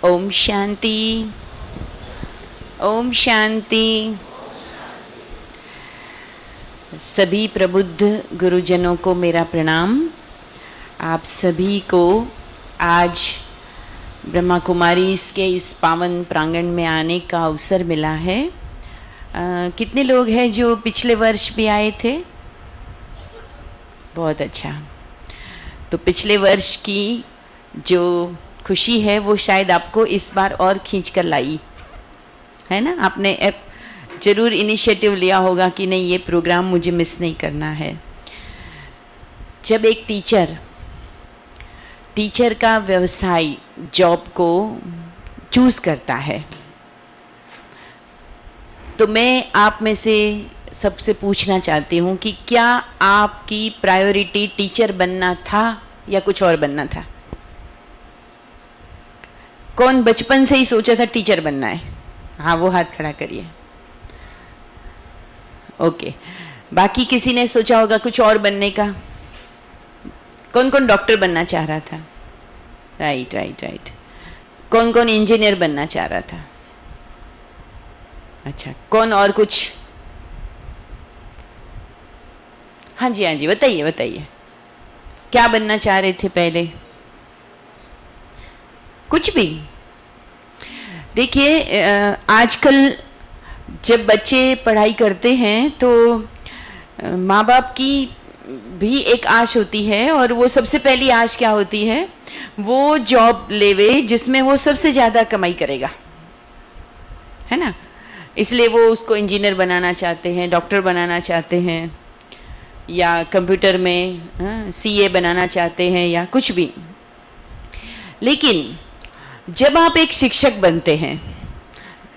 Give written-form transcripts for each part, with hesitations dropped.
ओम शांति, ओम शांति। सभी प्रबुद्ध गुरुजनों को मेरा प्रणाम। आप सभी को आज ब्रह्मा कुमारीज़ के इस पावन प्रांगण में आने का अवसर मिला है। कितने लोग हैं जो पिछले वर्ष भी आए थे? बहुत अच्छा। तो पिछले वर्ष की जो खुशी है वो शायद आपको इस बार और खींच कर लाई है ना। आपने ज़रूर इनिशिएटिव लिया होगा कि नहीं, ये प्रोग्राम मुझे मिस नहीं करना है। जब एक टीचर का व्यवसाय जॉब को चूज करता है तो मैं आप में से सबसे पूछना चाहती हूँ कि क्या आपकी प्रायोरिटी टीचर बनना था या कुछ और बनना था? कौन बचपन से ही सोचा था टीचर बनना है? हाँ, वो हाथ खड़ा करिए। ओके, बाकी किसी ने सोचा होगा कुछ और बनने का? कौन कौन डॉक्टर बनना चाह रहा था? राइट। कौन कौन इंजीनियर बनना चाह रहा था? अच्छा, कौन और कुछ? हाँ जी, बताइए क्या बनना चाह रहे थे पहले? कुछ भी। देखिए, आजकल जब बच्चे पढ़ाई करते हैं तो माँ बाप की भी एक आश होती है, और वो सबसे पहली आश क्या होती है? वो जॉब लेवे जिसमें वो सबसे ज़्यादा कमाई करेगा, है ना। इसलिए वो उसको इंजीनियर बनाना चाहते हैं, डॉक्टर बनाना चाहते हैं, या कंप्यूटर में सीए बनाना चाहते हैं, या कुछ भी। लेकिन जब आप एक शिक्षक बनते हैं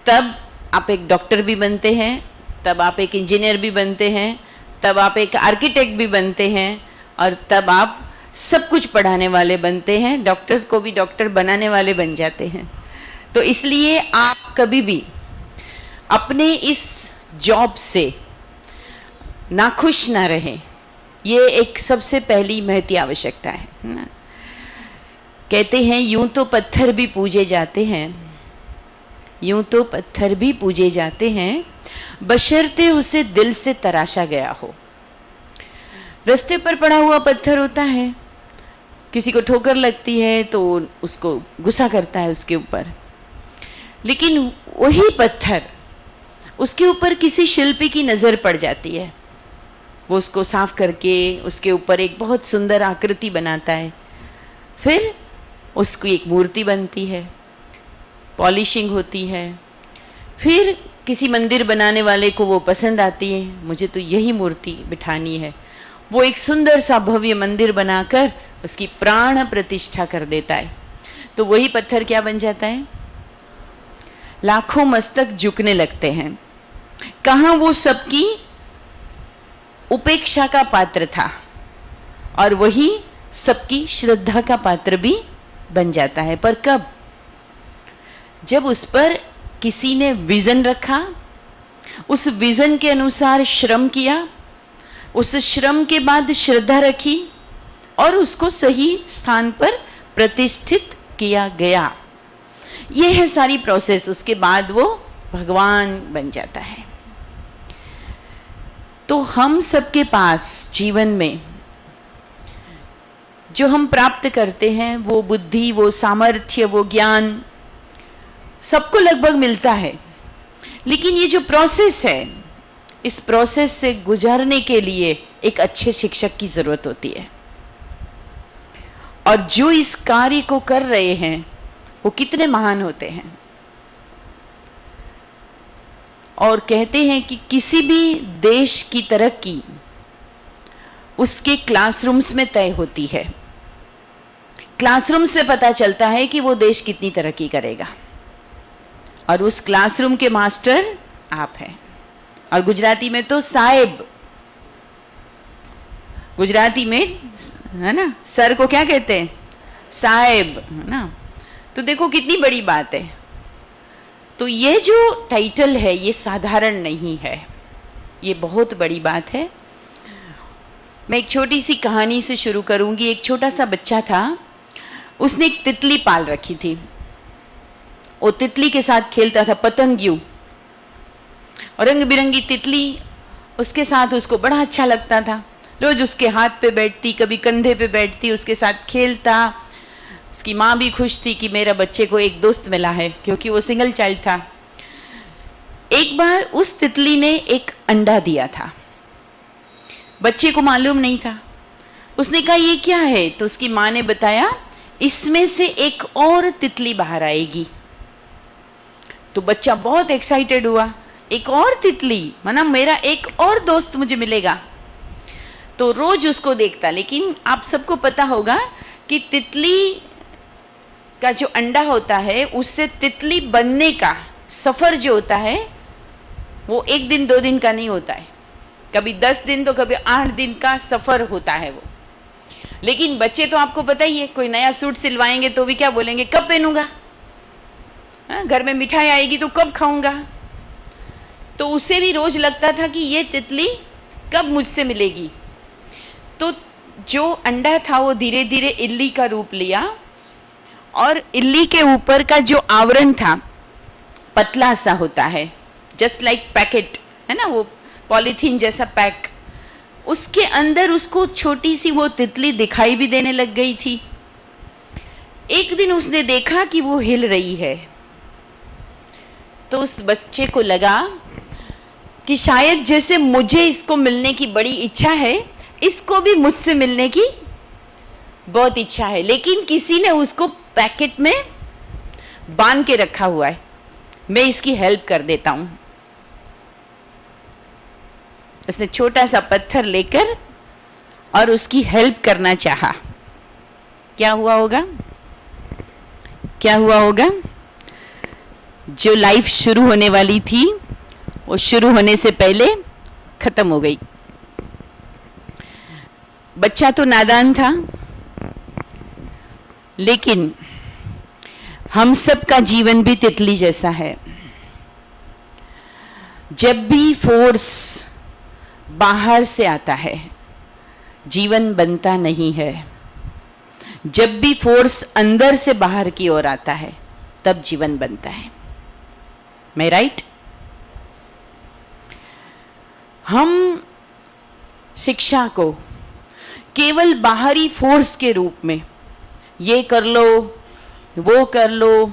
तब आप एक डॉक्टर भी बनते हैं, तब आप एक इंजीनियर भी बनते हैं, तब आप एक आर्किटेक्ट भी बनते हैं, और तब आप सब कुछ पढ़ाने वाले बनते हैं। डॉक्टर्स को भी डॉक्टर बनाने वाले बन जाते हैं। तो इसलिए आप कभी भी अपने इस जॉब से नाखुश ना रहें। ये एक सबसे पहली महती आवश्यकता है ना। कहते हैं यूं तो पत्थर भी पूजे जाते हैं, यूं तो पत्थर भी पूजे जाते हैं, बशर्ते उसे दिल से तराशा गया हो। रास्ते पर पड़ा हुआ पत्थर होता है, किसी को ठोकर लगती है तो उसको गुस्सा करता है उसके ऊपर, लेकिन वही पत्थर उसके ऊपर किसी शिल्पी की नज़र पड़ जाती है, वो उसको साफ करके उसके ऊपर एक बहुत सुंदर आकृति बनाता है, फिर उसकी एक मूर्ति बनती है, पॉलिशिंग होती है, फिर किसी मंदिर बनाने वाले को वो पसंद आती है, मुझे तो यही मूर्ति बिठानी है। वो एक सुंदर सा भव्य मंदिर बनाकर उसकी प्राण प्रतिष्ठा कर देता है। तो वही पत्थर क्या बन जाता है? लाखों मस्तक झुकने लगते हैं। कहाँ वो सबकी उपेक्षा का पात्र था, और वही सबकी श्रद्धा का पात्र भी बन जाता है। पर कब? जब उस पर किसी ने विजन रखा, उस विजन के अनुसार श्रम किया, उस श्रम के बाद श्रद्धा रखी, और उसको सही स्थान पर प्रतिष्ठित किया गया। ये है सारी प्रोसेस। उसके बाद वो भगवान बन जाता है। तो हम सबके पास जीवन में जो हम प्राप्त करते हैं, वो बुद्धि, वो सामर्थ्य, वो ज्ञान सबको लगभग मिलता है। लेकिन ये जो प्रोसेस है, इस प्रोसेस से गुजरने के लिए एक अच्छे शिक्षक की जरूरत होती है। और जो इस कार्य को कर रहे हैं वो कितने महान होते हैं। और कहते हैं कि किसी भी देश की तरक्की उसके क्लासरूम्स में तय होती है। क्लासरूम से पता चलता है कि वो देश कितनी तरक्की करेगा, और उस क्लासरूम के मास्टर आप हैं। और गुजराती में तो साहेब, गुजराती में है ना, सर को क्या कहते हैं? साहेब, है ना। तो देखो कितनी बड़ी बात है। तो ये जो टाइटल है ये साधारण नहीं है, ये बहुत बड़ी बात है। मैं एक छोटी सी कहानी से शुरू करूंगी। एक छोटा सा बच्चा था, उसने एक तितली पाल रखी थी। वो तितली के साथ खेलता था, पतंगियों, और रंग बिरंगी तितली उसके साथ उसको बड़ा अच्छा लगता था। रोज उसके हाथ पे बैठती, कभी कंधे पे बैठती, उसके साथ खेलता। उसकी माँ भी खुश थी कि मेरा बच्चे को एक दोस्त मिला है, क्योंकि वो सिंगल चाइल्ड था। एक बार उस तितली ने एक अंडा दिया था, बच्चे को मालूम नहीं था। उसने कहा ये क्या है? तो उसकी माँ ने बताया इसमें से एक और तितली बाहर आएगी। तो बच्चा बहुत एक्साइटेड हुआ, एक और तितली, माना मेरा एक और दोस्त मुझे मिलेगा। तो रोज उसको देखता। लेकिन आप सबको पता होगा कि तितली का जो अंडा होता है उससे तितली बनने का सफर जो होता है वो 1 दिन 2 दिन का नहीं होता है, कभी 10 दिन तो कभी 8 दिन का सफर होता है वो। लेकिन बच्चे तो आपको पता ही है, कोई नया सूट सिलवाएंगे तो भी क्या बोलेंगे, कब पहनूंगा, घर में मिठाई आएगी तो कब खाऊंगा। तो उसे भी रोज लगता था कि ये तितली कब मुझसे मिलेगी। तो जो अंडा था वो धीरे धीरे इल्ली का रूप लिया, और इल्ली के ऊपर का जो आवरण था पतला सा होता है, जस्ट लाइक पैकेट है ना, वो पॉलीथीन जैसा पैक, उसके अंदर उसको छोटी सी वो तितली दिखाई भी देने लग गई थी। एक दिन उसने देखा कि वो हिल रही है, तो उस बच्चे को लगा कि शायद जैसे मुझे इसको मिलने की बड़ी इच्छा है, इसको भी मुझसे मिलने की बहुत इच्छा है, लेकिन किसी ने उसको पैकेट में बांध के रखा हुआ है, मैं इसकी हेल्प कर देता हूं। उसने छोटा सा पत्थर लेकर और उसकी हेल्प करना चाहा। क्या हुआ होगा? क्या हुआ होगा? जो लाइफ शुरू होने वाली थी वो शुरू होने से पहले खत्म हो गई। बच्चा तो नादान था, लेकिन हम सब का जीवन भी तितली जैसा है। जब भी फोर्स बाहर से आता है जीवन बनता नहीं है, जब भी फोर्स अंदर से बाहर की ओर आता है तब जीवन बनता है। मैं राइट? हम शिक्षा को केवल बाहरी फोर्स के रूप में, ये कर लो, वो कर लो,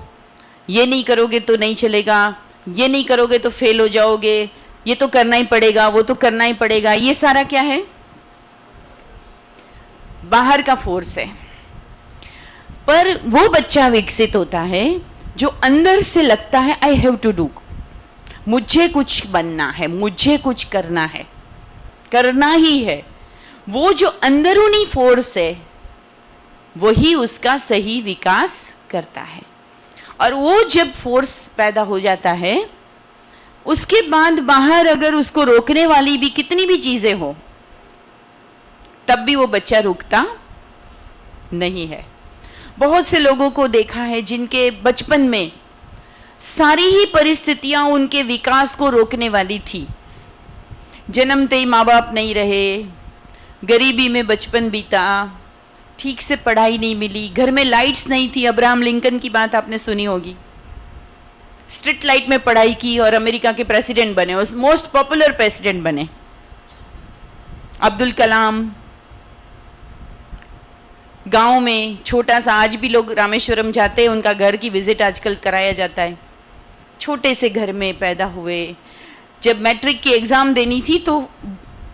ये नहीं करोगे तो नहीं चलेगा, ये नहीं करोगे तो फेल हो जाओगे, ये तो करना ही पड़ेगा, वो तो करना ही पड़ेगा, ये सारा क्या है? बाहर का फोर्स है। पर वो बच्चा विकसित होता है जो अंदर से लगता है आई हैव टू डू, मुझे कुछ बनना है, मुझे कुछ करना है, करना ही है। वो जो अंदरूनी फोर्स है वही उसका सही विकास करता है। और वो जब फोर्स पैदा हो जाता है, उसके बाद बाहर अगर उसको रोकने वाली भी कितनी भी चीजें हो, तब भी वो बच्चा रुकता नहीं है। बहुत से लोगों को देखा है जिनके बचपन में सारी ही परिस्थितियां उनके विकास को रोकने वाली थी। जन्मते ही माँ बाप नहीं रहे, गरीबी में बचपन बीता, ठीक से पढ़ाई नहीं मिली, घर में लाइट्स नहीं थी। अब्राहम लिंकन की बात आपने सुनी होगी, स्ट्रीट लाइट में पढ़ाई की और अमेरिका के प्रेसिडेंट बने, उस मोस्ट पॉपुलर प्रेसिडेंट बने। अब्दुल कलाम, गांव में छोटा सा, आज भी लोग रामेश्वरम जाते हैं, उनका घर की विजिट आजकल कराया जाता है। छोटे से घर में पैदा हुए, जब मैट्रिक की एग्जाम देनी थी तो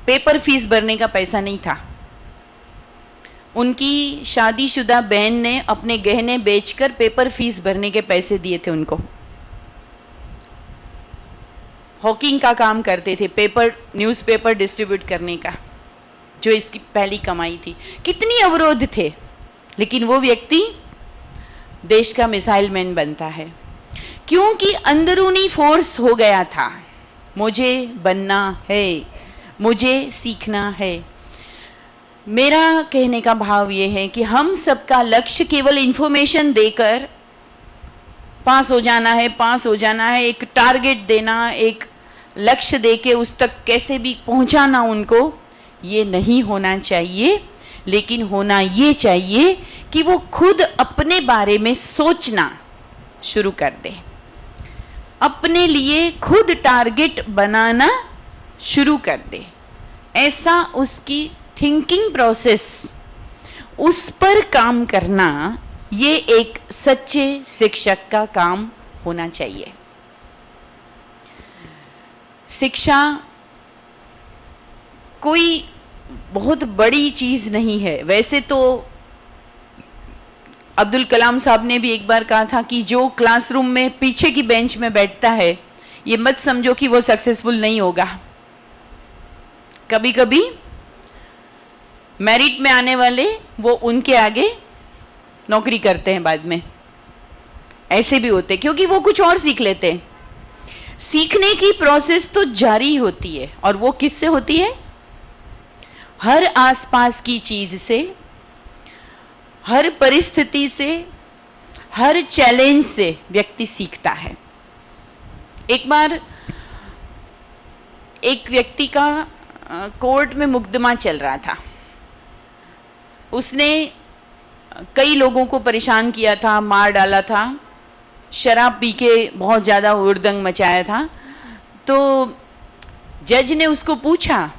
पेपर फीस भरने का पैसा नहीं था। उनकी शादीशुदा बहन ने अपने गहने बेचकर पेपर फीस भरने के पैसे दिए थे उनको। हॉकिंग का काम करते थे, पेपर, न्यूज़पेपर डिस्ट्रीब्यूट करने का, जो इसकी पहली कमाई थी। कितनी अवरोध थे, लेकिन वो व्यक्ति देश का मिसाइल मैन बनता है, क्योंकि अंदरूनी फोर्स हो गया था, मुझे बनना है, मुझे सीखना है। मेरा कहने का भाव ये है कि हम सबका लक्ष्य केवल इंफॉर्मेशन देकर पास हो जाना है, पास हो जाना है, एक टारगेट देना, एक लक्ष्य देके उस तक कैसे भी पहुंचाना उनको, ये नहीं होना चाहिए। लेकिन होना ये चाहिए कि वो खुद अपने बारे में सोचना शुरू कर दें। अपने लिए खुद टारगेट बनाना शुरू कर दे, ऐसा उसकी थिंकिंग प्रोसेस, उस पर काम करना, ये एक सच्चे शिक्षक का काम होना चाहिए। शिक्षा कोई बहुत बड़ी चीज नहीं है। वैसे तो अब्दुल कलाम साहब ने भी एक बार कहा था कि जो क्लासरूम में पीछे की बेंच में बैठता है, ये मत समझो कि वो सक्सेसफुल नहीं होगा। कभी कभी मेरिट में आने वाले वो उनके आगे नौकरी करते हैं बाद में, ऐसे भी होते, क्योंकि वो कुछ और सीख लेते हैं। सीखने की प्रोसेस तो जारी होती है, और वो किससे होती है? हर आसपास की चीज से, हर परिस्थिति से, हर चैलेंज से व्यक्ति सीखता है। एक बार एक व्यक्ति का कोर्ट में मुकदमा चल रहा था। उसने कई लोगों को परेशान किया था, मार डाला था, शराब पी के बहुत ज़्यादा हुड़दंग मचाया था। तो जज ने उसको पूछा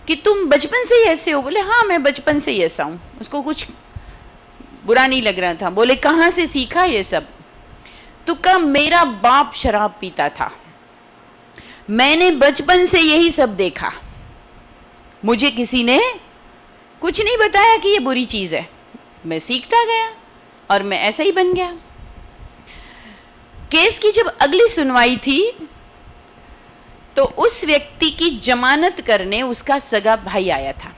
कि तुम बचपन से ही ऐसे हो? बोले हाँ, मैं बचपन से ही ऐसा हूँ। उसको कुछ बुरा नहीं लग रहा था। बोले कहाँ से सीखा ये सब? तो कहा मेरा बाप शराब पीता था, मैंने बचपन से यही सब देखा, मुझे किसी ने कुछ नहीं बताया कि ये बुरी चीज है, मैं सीखता गया और मैं ऐसा ही बन गया। केस की जब अगली सुनवाई थी तो उस व्यक्ति की जमानत करने उसका सगा भाई आया था।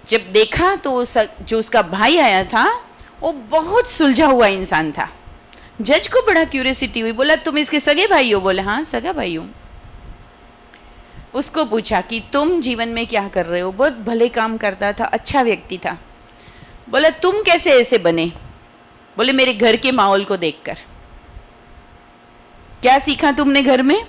जब देखा तो जो उसका भाई आया था वो बहुत सुलझा हुआ इंसान था। जज को बड़ा क्यूरियोसिटी हुई, बोला तुम इसके सगे भाई हो? बोले हाँ, सगा भाई हूं। उसको पूछा कि तुम जीवन में क्या कर रहे हो? बहुत भले काम करता था, अच्छा व्यक्ति था। बोला तुम कैसे ऐसे बने? बोले मेरे घर के माहौल को देखकर। क्या सीखा तुमने घर में?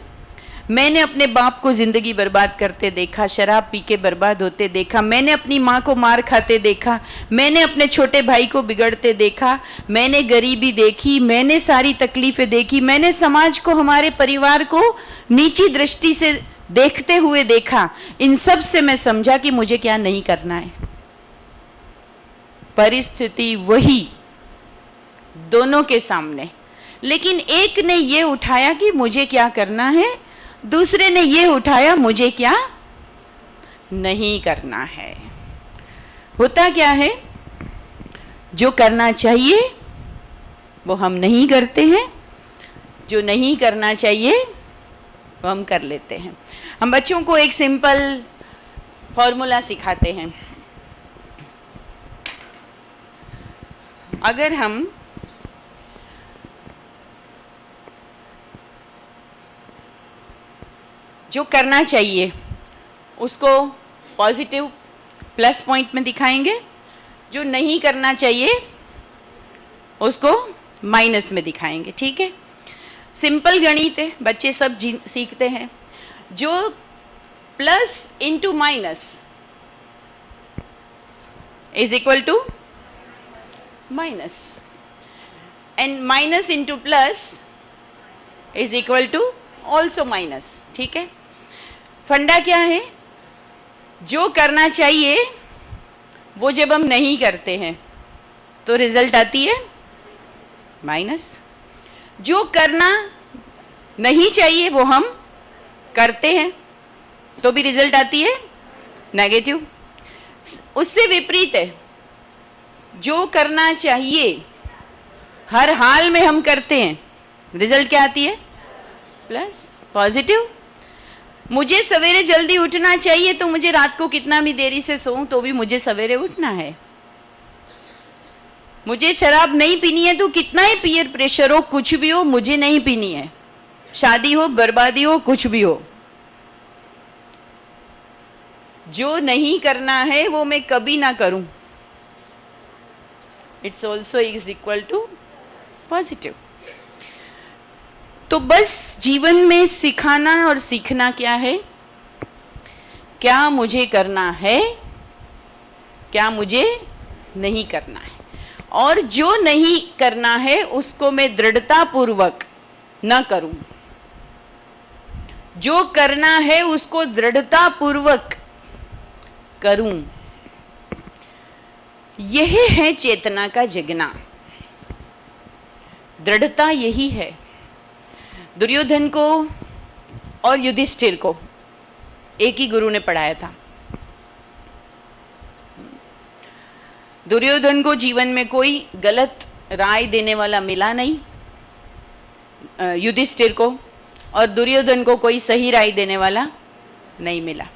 मैंने अपने बाप को जिंदगी बर्बाद करते देखा, शराब पी के बर्बाद होते देखा, मैंने अपनी माँ को मार खाते देखा, मैंने अपने छोटे भाई को बिगड़ते देखा, मैंने गरीबी देखी, मैंने सारी तकलीफें देखी, मैंने समाज को, हमारे परिवार को नीची दृष्टि से देखते हुए देखा। इन सब से मैं समझा कि मुझे क्या नहीं करना है। परिस्थिति वही दोनों के सामने, लेकिन एक ने ये उठाया कि मुझे क्या करना है, दूसरे ने ये उठाया मुझे क्या नहीं करना है। होता क्या है, जो करना चाहिए वो हम नहीं करते हैं, जो नहीं करना चाहिए वो हम कर लेते हैं। हम बच्चों को एक सिंपल फॉर्मूला सिखाते हैं। अगर हम जो करना चाहिए उसको पॉजिटिव प्लस पॉइंट में दिखाएंगे, जो नहीं करना चाहिए उसको माइनस में दिखाएंगे। ठीक है, सिंपल गणित है, बच्चे सब सीखते हैं। जो plus into minus is equal to minus, and minus into plus is equal to also minus. ठीक है, फंडा क्या है? जो करना चाहिए वो जब हम नहीं करते हैं तो रिजल्ट आती है माइनस, जो करना नहीं चाहिए वो हम करते हैं तो भी रिजल्ट आती है नेगेटिव। उससे विपरीत है, जो करना चाहिए हर हाल में हम करते हैं, रिजल्ट क्या आती है? Plus, positive. मुझे सवेरे जल्दी उठना चाहिए तो मुझे रात को कितना भी देरी से सोऊं तो भी मुझे सवेरे उठना है। मुझे शराब नहीं पीनी है तो कितना ही पीयर प्रेशर हो, कुछ भी हो, मुझे नहीं पीनी है। शादी हो, बर्बादी हो, कुछ भी हो, जो नहीं करना है वो मैं कभी ना करूं, it's also is equal to positive. तो बस जीवन में सिखाना और सीखना क्या है? क्या मुझे करना है, क्या मुझे नहीं करना है। और जो नहीं करना है उसको मैं दृढ़ता पूर्वक न करूं, जो करना है उसको दृढ़ता पूर्वक करूं। यह है चेतना का जगना, दृढ़ता यही है। दुर्योधन को और युधिष्ठिर को एक ही गुरु ने पढ़ाया था। दुर्योधन को जीवन में कोई गलत राय देने वाला मिला नहीं, युधिष्ठिर को, और दुर्योधन को कोई सही राय देने वाला नहीं मिला।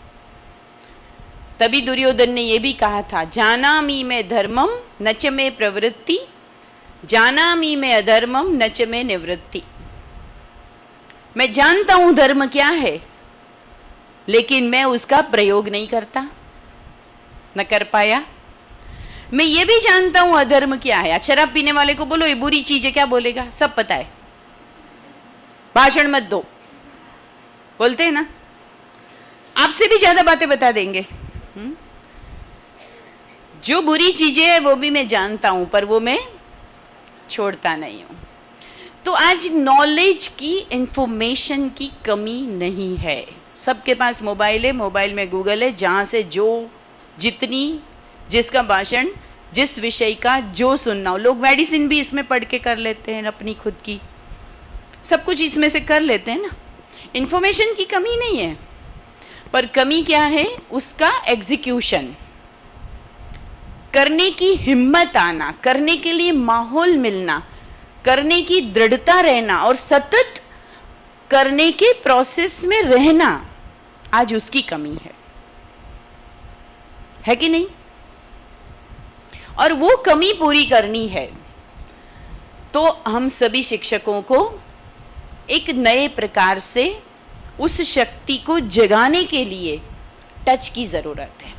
तभी दुर्योधन ने यह भी कहा था, जानामि मैं धर्मम न च मे प्रवृत्ति, जानामि मैं अधर्मम न च मे निवृत्ति। मैं जानता हूं धर्म क्या है, लेकिन मैं उसका प्रयोग नहीं करता, न कर पाया। मैं ये भी जानता हूं अधर्म क्या है। शराब पीने वाले को बोलो ये बुरी चीज है, क्या बोलेगा? सब पता है, भाषण मत दो, बोलते हैं ना, आपसे भी ज्यादा बातें बता देंगे। जो बुरी चीजें है वो भी मैं जानता हूं, पर वो मैं छोड़ता नहीं हूं। तो आज नॉलेज की, इंफॉर्मेशन की कमी नहीं है। सबके पास मोबाइल है, मोबाइल में गूगल है, जहां से जो जितनी जिसका भाषण जिस विषय का जो सुनना हो, लोग मेडिसिन भी इसमें पढ़ के कर लेते हैं, अपनी खुद की सब कुछ इसमें से कर लेते हैं ना। इंफॉर्मेशन की कमी नहीं है, पर कमी क्या है? उसका एग्जीक्यूशन, करने की हिम्मत आना, करने के लिए माहौल मिलना, करने की दृढ़ता रहना और सतत करने के प्रोसेस में रहना, आज उसकी कमी है कि नहीं? और वो कमी पूरी करनी है तो हम सभी शिक्षकों को एक नए प्रकार से उस शक्ति को जगाने के लिए टच की जरूरत है।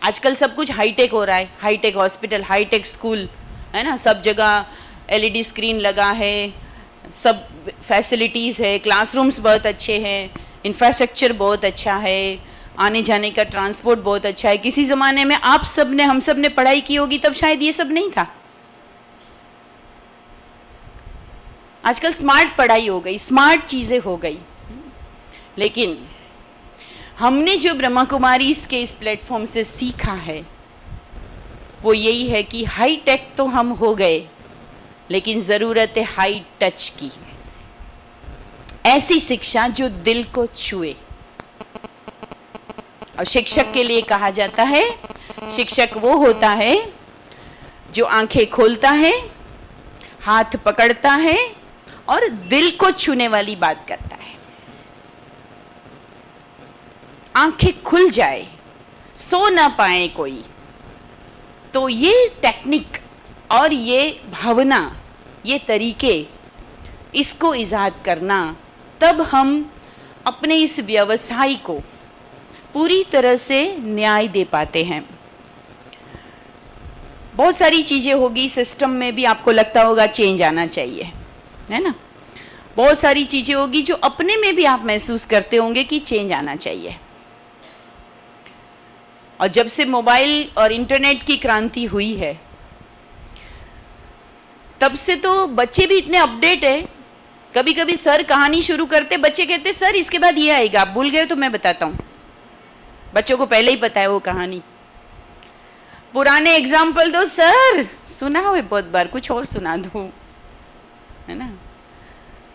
आजकल सब कुछ हाईटेक हो रहा है, हाईटेक हॉस्पिटल, हाईटेक स्कूल, है ना, सब जगह एलईडी स्क्रीन लगा है, सब फैसिलिटीज़ है, क्लासरूम्स बहुत अच्छे हैं, इंफ्रास्ट्रक्चर बहुत अच्छा है, आने जाने का ट्रांसपोर्ट बहुत अच्छा है। किसी ज़माने में आप सब ने, हम सब ने पढ़ाई की होगी तब शायद ये सब नहीं था। आजकल स्मार्ट पढ़ाई हो गई, स्मार्ट चीज़ें हो गई, लेकिन हमने जो ब्रह्मा कुमारी के इस प्लेटफॉर्म से सीखा है वो यही है कि हाई टेक तो हम हो गए, लेकिन ज़रूरत है हाई टच की, ऐसी शिक्षा जो दिल को छुए। और शिक्षक के लिए कहा जाता है, शिक्षक वो होता है जो आंखें खोलता है, हाथ पकड़ता है और दिल को छूने वाली बात करता है। आंखें खुल जाए, सो ना पाए कोई, तो ये टेक्निक और ये भावना, ये तरीके, इसको इजाद करना, तब हम अपने इस व्यवसाय को पूरी तरह से न्याय दे पाते हैं। बहुत सारी चीज़ें होगी सिस्टम में भी, आपको लगता होगा चेंज आना चाहिए, है ना। बहुत सारी चीज़ें होगी जो अपने में भी आप महसूस करते होंगे कि चेंज आना चाहिए। और जब से मोबाइल और इंटरनेट की क्रांति हुई है, तब से तो बच्चे भी इतने अपडेट है। कभी कभी सर कहानी शुरू करते, बच्चे कहते सर इसके बाद ये आएगा, आप भूल गए तो मैं बताता हूँ। बच्चों को पहले ही पता है वो कहानी। पुराने एग्जाम्पल दो सर, सुना हो बहुत बार, कुछ और सुना दो, है ना।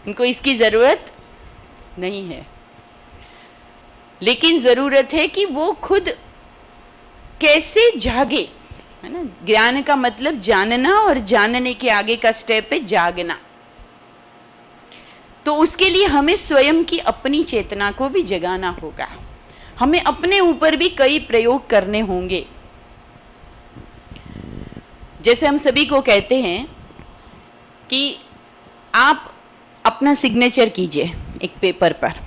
उनको इसकी जरूरत नहीं है, लेकिन जरूरत है कि वो खुद कैसे जागे, है ना। ज्ञान का मतलब जानना, और जानने के आगे का स्टेप है जागना। तो उसके लिए हमें स्वयं की अपनी चेतना को भी जगाना होगा, हमें अपने ऊपर भी कई प्रयोग करने होंगे। जैसे हम सभी को कहते हैं कि आप अपना सिग्नेचर कीजिए एक पेपर पर,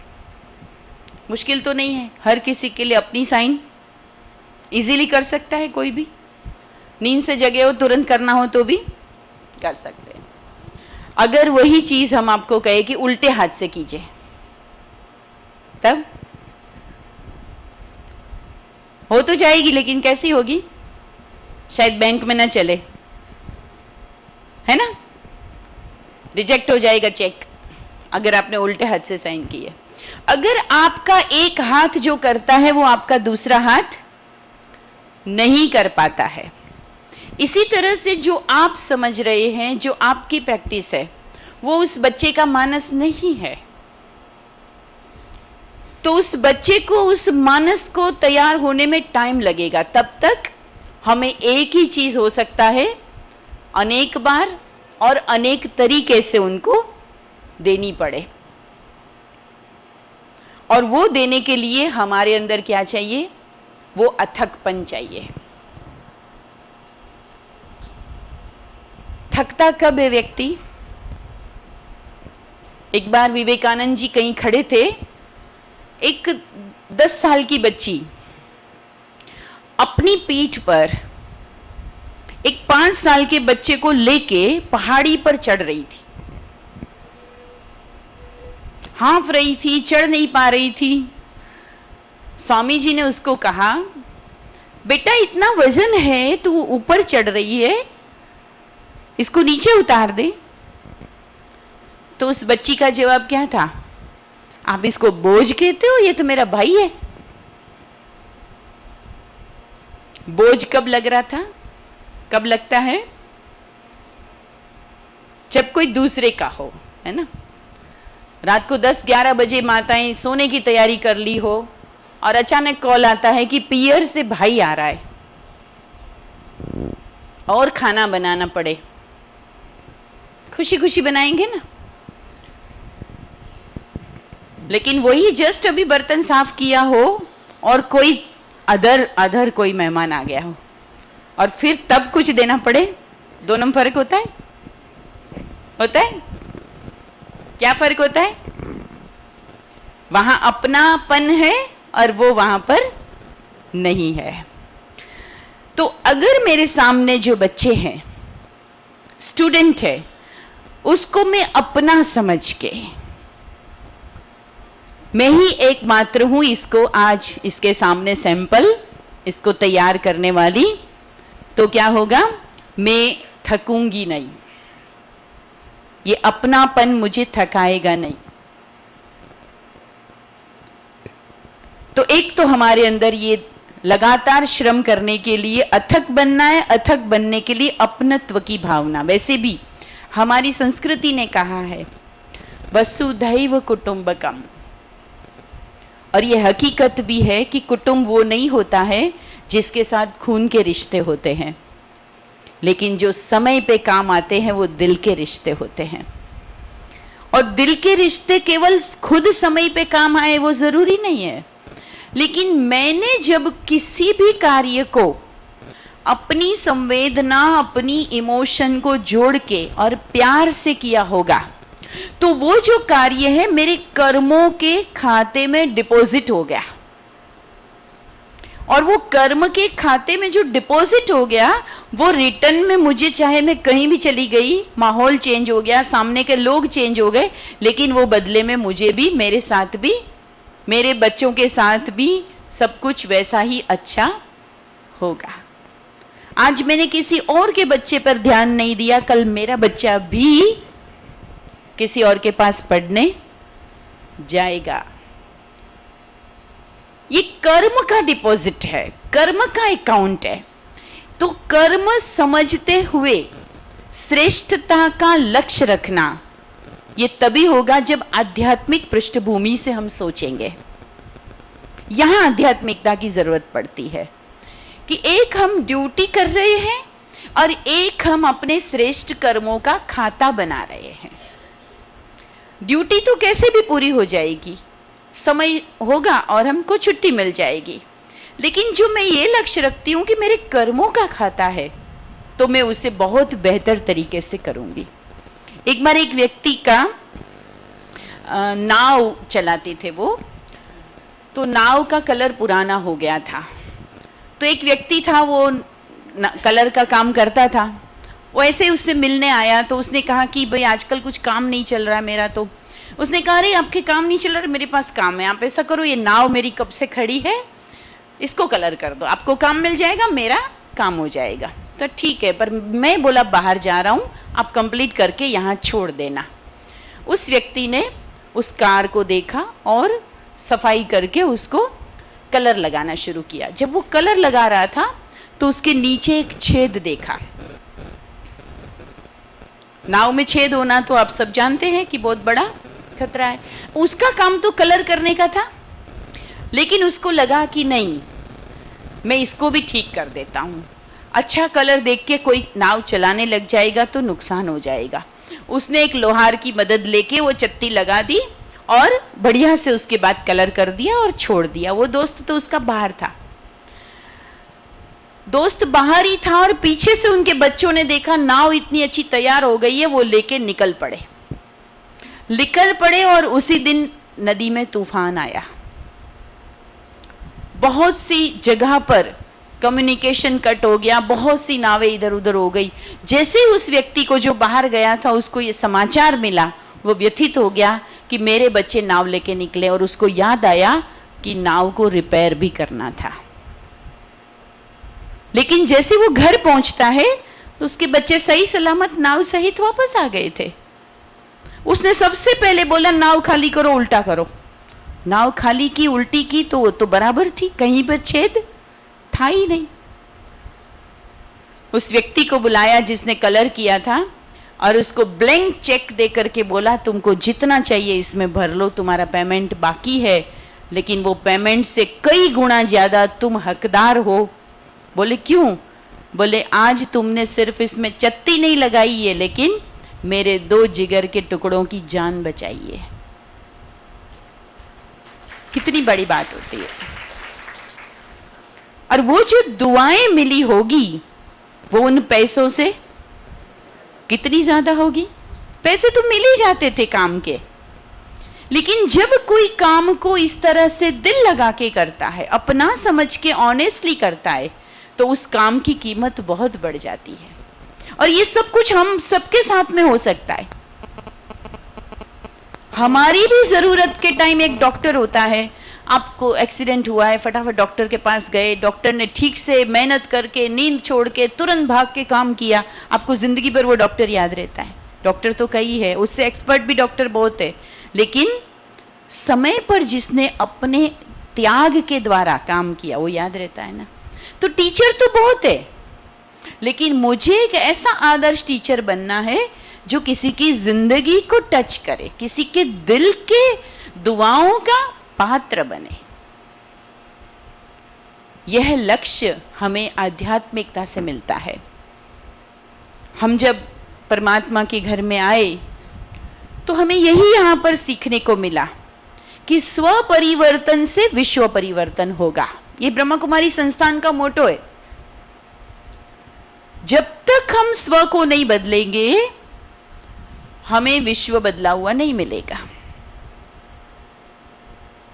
मुश्किल तो नहीं है, हर किसी के लिए अपनी साइन इजीली कर सकता है, कोई भी नींद से जगे हो तुरंत करना हो तो भी कर सकते हैं। अगर वही चीज हम आपको कहे कि उल्टे हाथ से कीजिए, तब हो तो जाएगी, लेकिन कैसी होगी? शायद बैंक में ना चले, है ना, रिजेक्ट हो जाएगा चेक अगर आपने उल्टे हाथ से साइन किया। अगर आपका एक हाथ जो करता है वो आपका दूसरा हाथ नहीं कर पाता है, इसी तरह से जो आप समझ रहे हैं, जो आपकी प्रैक्टिस है, वो उस बच्चे का मानस नहीं है, तो उस बच्चे को, उस मानस को तैयार होने में टाइम लगेगा। तब तक हमें एक ही चीज हो सकता है, अनेक बार और अनेक तरीके से उनको देनी पड़े, और वो देने के लिए हमारे अंदर क्या चाहिए, वो अथकपन चाहिए। थकता कब है व्यक्ति? एक बार विवेकानंद जी कहीं खड़े थे, एक 10 साल की बच्ची अपनी पीठ पर एक 5 साल के बच्चे को लेके पहाड़ी पर चढ़ रही थी, हाँफ रही थी, चढ़ नहीं पा रही थी। स्वामी जी ने उसको कहा, बेटा इतना वजन है, तू ऊपर चढ़ रही है, इसको नीचे उतार दे। तो उस बच्ची का जवाब क्या था? आप इसको बोझ कहते हो? ये तो मेरा भाई है। बोझ कब लग रहा था? कब लगता है? जब कोई दूसरे का हो, है ना। रात को 10-11 बजे माताएं सोने की तैयारी कर ली हो और अचानक कॉल आता है कि पियर से भाई आ रहा है और खाना बनाना पड़े, खुशी खुशी बनाएंगे ना। लेकिन वही जस्ट अभी बर्तन साफ किया हो और कोई अदर कोई मेहमान आ गया हो और फिर तब कुछ देना पड़े, दोनों में फर्क होता है? होता है? क्या फर्क होता है? वहां अपनापन है और वो वहां पर नहीं है। तो अगर मेरे सामने जो बच्चे हैं, स्टूडेंट है, उसको मैं अपना समझ के, मैं ही एकमात्र हूं इसको आज इसके सामने सैंपल इसको तैयार करने वाली, तो क्या होगा? मैं थकूंगी नहीं, ये अपनापन मुझे थकाएगा नहीं। तो एक तो हमारे अंदर ये लगातार श्रम करने के लिए अथक बनना है, अथक बनने के लिए अपनत्व की भावना। वैसे भी हमारी संस्कृति ने कहा है वसुधैव कुटुंबकम, और ये हकीकत भी है कि कुटुंब वो नहीं होता है जिसके साथ खून के रिश्ते होते हैं, लेकिन जो समय पे काम आते हैं वो दिल के रिश्ते होते हैं। और दिल के रिश्ते केवल खुद समय पे काम आए वो जरूरी नहीं है, लेकिन मैंने जब किसी भी कार्य को अपनी संवेदना, अपनी इमोशन को जोड़ के और प्यार से किया होगा, तो वो जो कार्य है मेरे कर्मों के खाते में डिपॉजिट हो गया, और वो कर्म के खाते में जो डिपॉजिट हो गया वो रिटर्न में मुझे, चाहे मैं कहीं भी चली गई, माहौल चेंज हो गया, सामने के लोग चेंज हो गए, लेकिन वो बदले में मुझे भी, मेरे साथ भी, मेरे बच्चों के साथ भी सब कुछ वैसा ही अच्छा होगा। आज मैंने किसी और के बच्चे पर ध्यान नहीं दिया, कल मेरा बच्चा भी किसी और के पास पढ़ने जाएगा। ये कर्म का डिपॉजिट है, कर्म का अकाउंट है। तो कर्म समझते हुए श्रेष्ठता का लक्ष्य रखना, ये तभी होगा जब आध्यात्मिक पृष्ठभूमि से हम सोचेंगे। यहां आध्यात्मिकता की जरूरत पड़ती है कि एक हम ड्यूटी कर रहे हैं और एक हम अपने श्रेष्ठ कर्मों का खाता बना रहे हैं। ड्यूटी तो कैसे भी पूरी हो जाएगी, समय होगा और हमको छुट्टी मिल जाएगी, लेकिन जो मैं ये लक्ष्य रखती हूँ कि मेरे कर्मों का खाता है, तो मैं उसे बहुत बेहतर तरीके से करूँगी। एक बार एक व्यक्ति का नाव चलाते थे वो, तो नाव का कलर पुराना हो गया था। तो एक व्यक्ति था, वो कलर का काम करता था, वो ऐसे उससे मिलने आया। तो उसने कहा कि भाई आजकल कुछ काम नहीं चल रहा है मेरा। तो उसने कहा अरे आपके काम नहीं चल रहा, मेरे पास काम है, आप ऐसा करो, ये नाव मेरी कब से खड़ी है, इसको कलर कर दो, आपको काम मिल जाएगा, मेरा काम हो जाएगा। तो ठीक है, पर मैं बोला बाहर जा रहा हूँ, आप कंप्लीट करके यहाँ छोड़ देना। उस व्यक्ति ने उस कार को देखा और सफाई करके उसको कलर लगाना शुरू किया। जब वो कलर लगा रहा था तो उसके नीचे एक छेद देखा। नाव में छेद होना तो आप सब जानते हैं कि बहुत बड़ा खतरा है। उसका काम तो कलर करने का था, लेकिन उसको लगा कि नहीं, मैं इसको भी ठीक कर देता हूँ। अच्छा कलर देख के कोई नाव चलाने लग जाएगा तो नुकसान हो जाएगा। उसने एक लोहार की मदद लेके वो चत्ती लगा दी और बढ़िया से उसके बाद कलर कर दिया और छोड़ दिया। वो दोस्त तो उसका बाहर था, दोस्त बाहर ही था, और पीछे से उनके बच्चों ने देखा नाव इतनी अच्छी तैयार हो गई है, वो लेके निकल पड़े और उसी दिन नदी में तूफान आया। बहुत सी जगह पर कम्युनिकेशन कट हो गया, बहुत सी नावें इधर उधर हो गई। जैसे ही उस व्यक्ति को जो बाहर गया था उसको ये समाचार मिला, वो व्यथित हो गया कि मेरे बच्चे नाव लेके निकले, और उसको याद आया कि नाव को रिपेयर भी करना था। लेकिन जैसे वो घर पहुंचता है तो उसके बच्चे सही सलामत नाव सहित वापस आ गए थे। उसने सबसे पहले बोला नाव खाली करो, उल्टा करो। नाव खाली की, उल्टी की तो वो तो बराबर थी, कहीं पर छेद था ही नहीं। उस व्यक्ति को बुलाया जिसने कलर किया था और उसको ब्लैंक चेक दे करके बोला तुमको जितना चाहिए इसमें भर लो, तुम्हारा पेमेंट बाकी है, लेकिन वो पेमेंट से कई गुना ज्यादा तुम हकदार हो। बोले क्यों? बोले आज तुमने सिर्फ इसमें चत्ती नहीं लगाई है, लेकिन मेरे 2 जिगर के टुकड़ों की जान बचाई है। कितनी बड़ी बात होती है। और वो जो दुआएं मिली होगी वो उन पैसों से कितनी ज्यादा होगी। पैसे तो मिल ही जाते थे काम के, लेकिन जब कोई काम को इस तरह से दिल लगा के करता है, अपना समझ के ऑनेस्टली करता है, तो उस काम की कीमत बहुत बढ़ जाती है। और ये सब कुछ हम सबके साथ में हो सकता है। हमारी भी जरूरत के टाइम एक डॉक्टर होता है, आपको एक्सीडेंट हुआ है, फटाफट डॉक्टर के पास गए, डॉक्टर ने ठीक से मेहनत करके नींद छोड़ के तुरंत भाग के काम किया, आपको जिंदगी भर वो डॉक्टर याद रहता है। डॉक्टर तो कई है, उससे एक्सपर्ट भी डॉक्टर बहुत है, लेकिन समय पर जिसने अपने त्याग के द्वारा काम किया वो याद रहता है ना। तो टीचर तो बहुत है, लेकिन मुझे एक ऐसा आदर्श टीचर बनना है जो किसी की जिंदगी को टच करे, किसी के दिल के दुआओं का पात्र बने। यह लक्ष्य हमें आध्यात्मिकता से मिलता है। हम जब परमात्मा के घर में आए तो हमें यही यहां पर सीखने को मिला कि स्व परिवर्तन से विश्व परिवर्तन होगा। ये ब्रह्मा कुमारी संस्थान का मोटो है। जब तक हम स्व को नहीं बदलेंगे हमें विश्व बदला हुआ नहीं मिलेगा।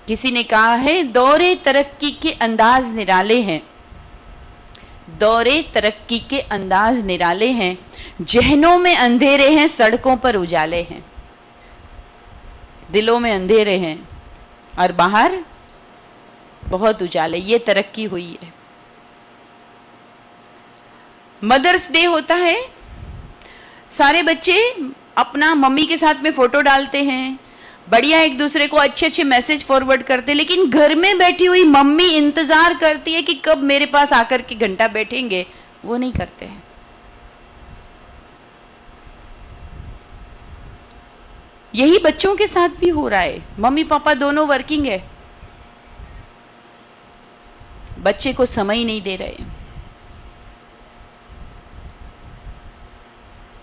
किसी ने कहा है दौरे तरक्की के अंदाज निराले हैं, दौरे तरक्की के अंदाज निराले हैं, जहनों में अंधेरे हैं, सड़कों पर उजाले हैं। दिलों में अंधेरे हैं और बाहर बहुत उजाले। ये तरक्की हुई है। मदर्स डे होता है, सारे बच्चे अपना मम्मी के साथ में फोटो डालते हैं, बढ़िया एक दूसरे को अच्छे अच्छे मैसेज फॉरवर्ड करते हैं, लेकिन घर में बैठी हुई मम्मी इंतजार करती है कि कब मेरे पास आकर के घंटा बैठेंगे, वो नहीं करते हैं। यही बच्चों के साथ भी हो रहा है। मम्मी पापा दोनों वर्किंग है, बच्चे को समय नहीं दे रहे।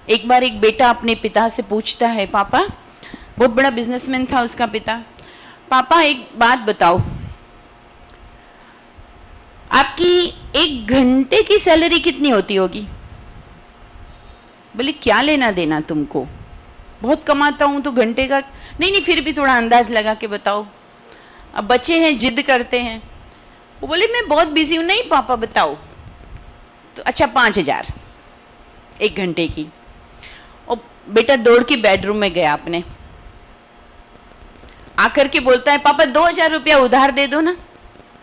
एक बार एक बेटा अपने पिता से पूछता है, पापा, बहुत बड़ा बिजनेसमैन था उसका पिता, पापा एक बात बताओ, आपकी 1 घंटे की सैलरी कितनी होती होगी? बोले क्या लेना देना तुमको, बहुत कमाता हूं तो घंटे का नहीं, फिर भी थोड़ा अंदाज लगा के बताओ। अब बच्चे हैं, जिद करते हैं। वो बोले मैं बहुत बिजी हूं। नहीं पापा बताओ। तो अच्छा 5000 1 घंटे की। और बेटा दौड़ के बेडरूम में गया अपने, आकर के बोलता है, पापा 2000 रुपया उधार दे दो ना।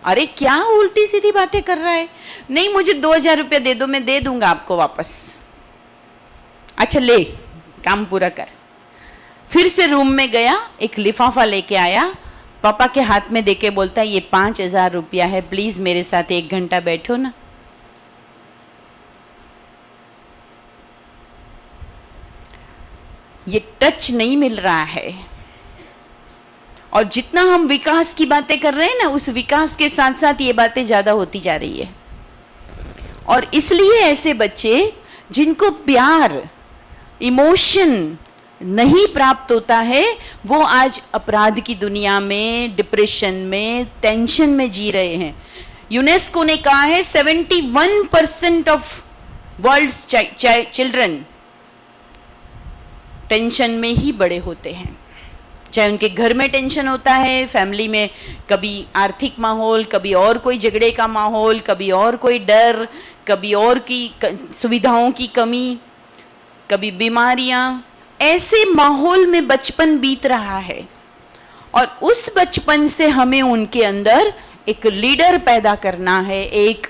अरे क्या उल्टी सीधी बातें कर रहा है। नहीं मुझे 2000 रुपया दे दो, मैं दे दूंगा आपको वापस। अच्छा ले, काम पूरा कर। फिर से रूम में गया, एक लिफाफा लेके आया, पापा के हाथ में देके बोलता है ये 5,000 रुपया है, प्लीज मेरे साथ 1 घंटा बैठो ना। ये टच नहीं मिल रहा है। और जितना हम विकास की बातें कर रहे हैं ना, उस विकास के साथ साथ ये बातें ज्यादा होती जा रही है। और इसलिए ऐसे बच्चे जिनको प्यार, इमोशन नहीं प्राप्त होता है, वो आज अपराध की दुनिया में, डिप्रेशन में, टेंशन में जी रहे हैं। यूनेस्को ने कहा है 71% ऑफ वर्ल्ड्स चिल्ड्रन टेंशन में ही बड़े होते हैं। चाहे उनके घर में टेंशन होता है, फैमिली में कभी आर्थिक माहौल, कभी और कोई झगड़े का माहौल, कभी और कोई डर, कभी और की सुविधाओं की कमी, कभी बीमारियां, ऐसे माहौल में बचपन बीत रहा है। और उस बचपन से हमें उनके अंदर एक लीडर पैदा करना है, एक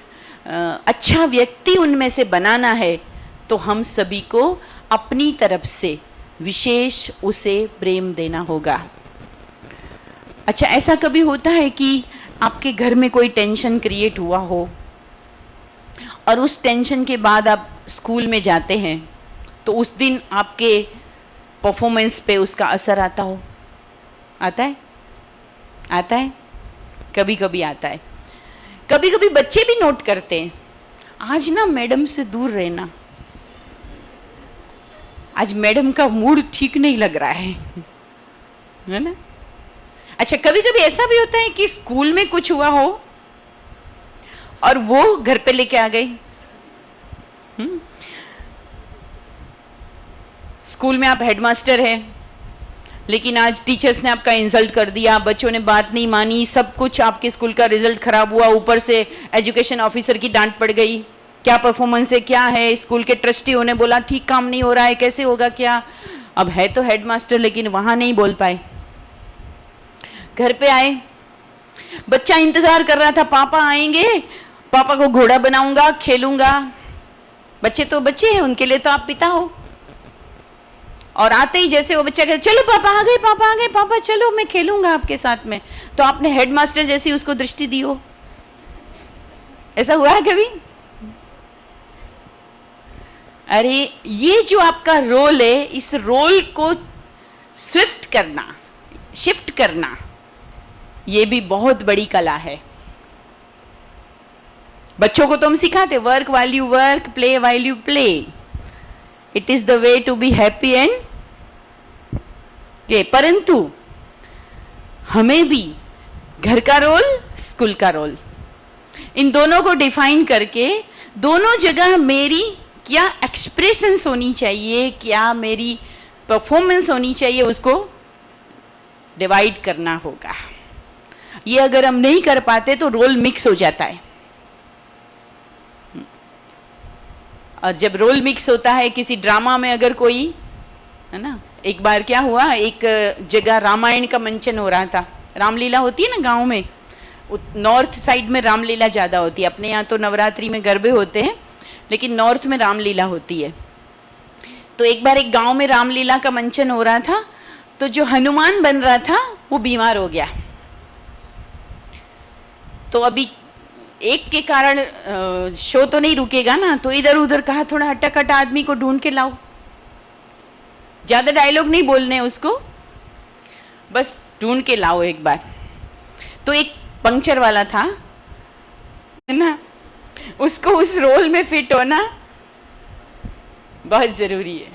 अच्छा व्यक्ति उनमें से बनाना है। तो हम सभी को अपनी तरफ से विशेष उसे प्रेम देना होगा। अच्छा, ऐसा कभी होता है कि आपके घर में कोई टेंशन क्रिएट हुआ हो और उस टेंशन के बाद आप स्कूल में जाते हैं, तो उस दिन आपके परफॉर्मेंस पे उसका असर आता हो? आता है? आता है? कभी कभी आता है। कभी कभी बच्चे भी नोट करते हैं, आज ना मैडम से दूर रहना, आज मैडम का मूड ठीक नहीं लग रहा है ना? अच्छा, कभी कभी ऐसा भी होता है कि स्कूल में कुछ हुआ हो और वो घर पे लेके आ गई। स्कूल में आप हेडमास्टर हैं, लेकिन आज टीचर्स ने आपका इंसल्ट कर दिया, बच्चों ने बात नहीं मानी, सब कुछ, आपके स्कूल का रिजल्ट खराब हुआ, ऊपर से एजुकेशन ऑफिसर की डांट पड़ गई। क्या परफॉर्मेंस है, क्या है? स्कूल के ट्रस्टियों ने बोला ठीक काम नहीं हो रहा है, कैसे होगा क्या? अब है तो हेडमास्टर, लेकिन वहां नहीं बोल पाए। घर पे आए, बच्चा इंतजार कर रहा था, पापा आएंगे, पापा को घोड़ा बनाऊंगा, खेलूंगा। बच्चे तो बच्चे हैं, उनके लिए तो आप पिता हो। और आते ही जैसे वो बच्चा कहता चलो पापा आ गए, पापा आ गए, पापा चलो मैं खेलूंगा आपके साथ में, तो आपने हेडमास्टर जैसी उसको दृष्टि दी हो। ऐसा हुआ है कभी? अरे, ये जो आपका रोल है, इस रोल को शिफ्ट करना, ये भी बहुत बड़ी कला है। बच्चों को तो हम सिखाते work while you work, play while you play, it is the way to be happy and के। परंतु हमें भी घर का रोल, स्कूल का रोल, इन दोनों को डिफाइन करके दोनों जगह मेरी क्या एक्सप्रेशंस होनी चाहिए, क्या मेरी परफॉर्मेंस होनी चाहिए, उसको डिवाइड करना होगा। ये अगर हम नहीं कर पाते तो रोल मिक्स हो जाता है। और जब रोल मिक्स होता है किसी ड्रामा में, अगर कोई है ना, एक बार क्या हुआ, एक जगह रामायण का मंचन हो रहा था। रामलीला होती है ना गांव में, नॉर्थ साइड में रामलीला ज्यादा होती है। अपने यहाँ तो नवरात्रि में गरबे होते हैं, लेकिन नॉर्थ में रामलीला होती है। तो एक बार एक गांव में रामलीला का मंचन हो रहा था, तो जो हनुमान बन रहा था वो बीमार हो गया। तो अभी एक के कारण शो तो नहीं रुकेगा ना, तो इधर उधर कहा थोड़ा हट्टा आदमी को ढूंढ के लाओ। ज्यादा डायलॉग नहीं बोलने उसको, बस ढूंढ के लाओ एक बार। तो एक पंक्चर वाला था, है ना, उसको उस रोल में फिट होना बहुत जरूरी है।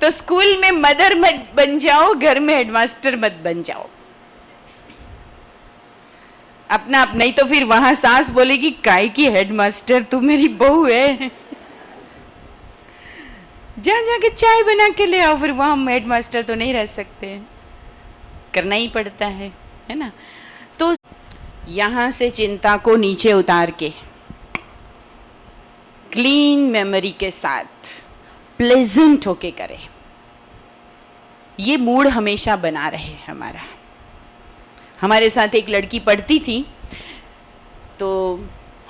तो स्कूल में मदर मत बन जाओ, घर में हेडमास्टर मत बन जाओ। अपना आप, नहीं तो फिर वहां सास बोलेगी काय की हेडमास्टर, तू मेरी बहू है, जा जाके चाय बना के ले आओ। फिर वहां हेडमास्टर तो नहीं रह सकते, करना ही पड़ता है ना। तो यहां से चिंता को नीचे उतार के क्लीन मेमोरी के साथ प्लेजेंट होके करें, ये मूड हमेशा बना रहे हमारा। हमारे साथ एक लड़की पढ़ती थी, तो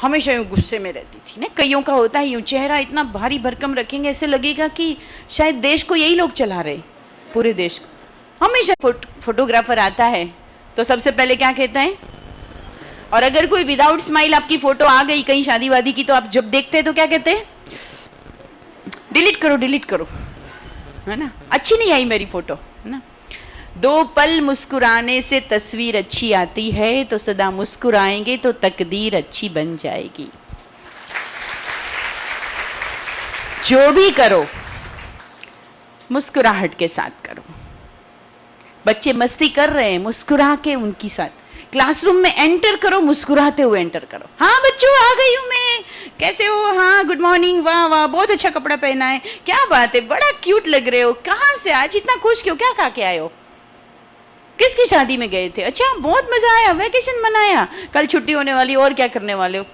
हमेशा यूं गुस्से में रहती थी ना। कईयों का होता है यूं, चेहरा इतना भारी भरकम रखेंगे ऐसे लगेगा कि शायद देश को यही लोग चला रहे, पूरे देश को। हमेशा फोटोग्राफर आता है तो सबसे पहले क्या कहता है, और अगर कोई विदाउट स्माइल आपकी फोटो आ गई कहीं शादी वादी की, तो आप जब देखते हैं तो क्या कहते हैं, डिलीट करो डिलीट करो, है ना, अच्छी नहीं आई मेरी फोटो, है ना। दो पल मुस्कुराने से तस्वीर अच्छी आती है, तो सदा मुस्कुराएंगे तो तकदीर अच्छी बन जाएगी। जो भी करो मुस्कुराहट के साथ करो। बच्चे मस्ती कर रहे हैं, मुस्कुरा के उनकी साथ। क्लासरूम में एंटर करो, मुस्कुराते हुए एंटर करो। हाँ बच्चों आ गई हूँ मैं, कैसे हो, हाँ गुड मॉर्निंग, वाह वाह बहुत अच्छा कपड़ा पहना है, क्या बात है, बड़ा क्यूट लग रहे हो, कहाँ से आज इतना खुश क्यों, क्या खा के आए हो, किसकी शादी में गए थे, अच्छा बहुत मजा आया, वैकेशन मनाया, कल छुट्टी होने वाली, और क्या करने वाले हो।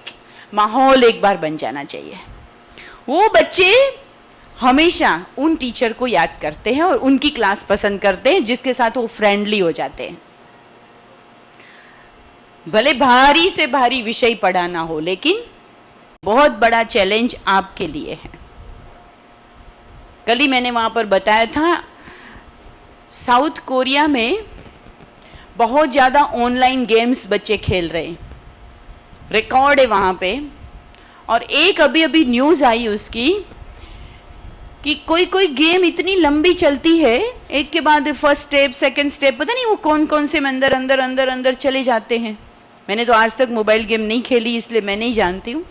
माहौल एक बार बन जाना चाहिए। वो बच्चे हमेशा उन टीचर को याद करते हैं और उनकी क्लास पसंद करते हैं जिसके साथ वो फ्रेंडली हो जाते हैं। भले भारी से भारी विषय पढ़ाना हो, लेकिन बहुत बड़ा चैलेंज आपके लिए है। कल ही मैंने वहां पर बताया था, साउथ कोरिया में बहुत ज्यादा ऑनलाइन गेम्स बच्चे खेल रहे हैं, रिकॉर्ड है वहां पे। और एक अभी अभी न्यूज आई उसकी कि कोई कोई गेम इतनी लंबी चलती है, एक के बाद फर्स्ट स्टेप सेकंड स्टेप, पता नहीं वो कौन कौन से में अंदर अंदर अंदर अंदर चले जाते हैं। मैंने तो आज तक मोबाइल गेम नहीं खेली, इसलिए मैं नहीं जानती हूँ।